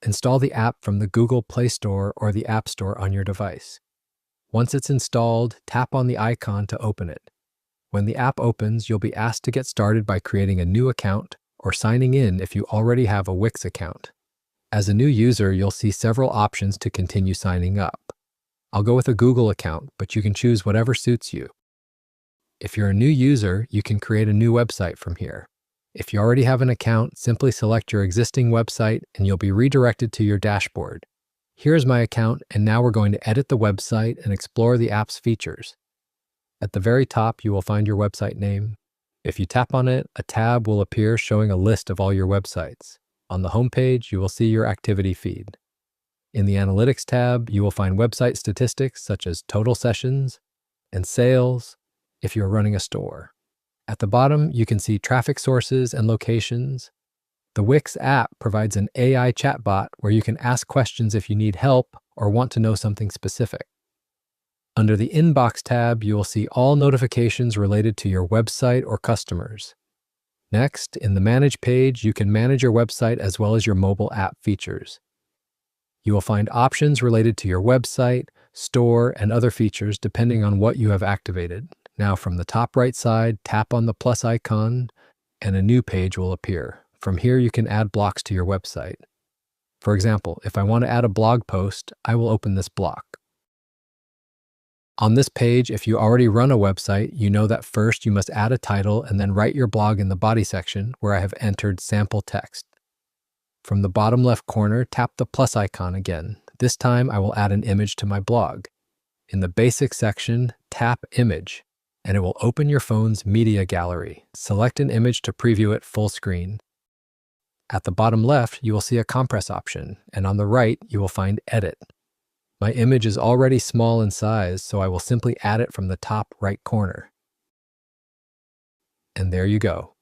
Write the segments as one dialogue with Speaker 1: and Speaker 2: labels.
Speaker 1: Install the app from the Google Play Store or the App Store on your device. Once it's installed, tap on the icon to open it. When the app opens, you'll be asked to get started by creating a new account or signing in if you already have a Wix account. As a new user, you'll see several options to continue signing up. I'll go with a Google account, but you can choose whatever suits you. If you're a new user, you can create a new website from here. If you already have an account, simply select your existing website and you'll be redirected to your dashboard. Here's my account, and now we're going to edit the website and explore the app's features. At the very top, you will find your website name. If you tap on it, a tab will appear showing a list of all your websites. On the home page, you will see your activity feed. In the Analytics tab, you will find website statistics such as total sessions and sales if you're running a store. At the bottom, you can see traffic sources and locations. The Wix app provides an AI chatbot where you can ask questions if you need help or want to know something specific. Under the Inbox tab, you will see all notifications related to your website or customers. Next, in the Manage page, you can manage your website as well as your mobile app features. You will find options related to your website, store, and other features depending on what you have activated. Now, from the top right side, tap on the plus icon, and a new page will appear. From here, you can add blocks to your website. For example, if I want to add a blog post, I will open this block. On this page, if you already run a website, you know that first you must add a title and then write your blog in the body section where I have entered sample text. From the bottom left corner, tap the plus icon again. This time, I will add an image to my blog. In the Basics section, tap Image, and it will open your phone's media gallery. Select an image to preview it full screen. At the bottom left, you will see a compress option, and on the right, you will find Edit. My image is already small in size, so I will simply add it from the top right corner. And there you go.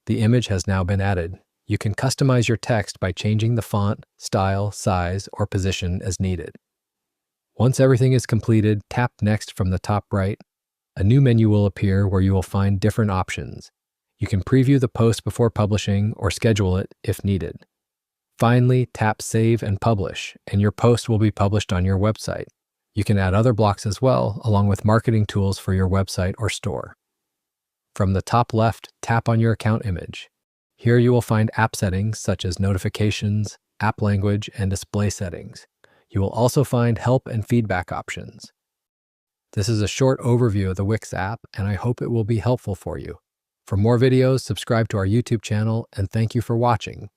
Speaker 1: The image has now been added. You can customize your text by changing the font, style, size, or position as needed. Once everything is completed, tap Next from the top right. A new menu will appear where you will find different options. You can preview the post before publishing or schedule it if needed. Finally, tap Save and Publish, and your post will be published on your website. You can add other blocks as well, along with marketing tools for your website or store. From the top left, tap on your account image. Here you will find app settings such as notifications, app language, and display settings. You will also find help and feedback options. This is a short overview of the Wix app, and I hope it will be helpful for you. For more videos, subscribe to our YouTube channel, and thank you for watching.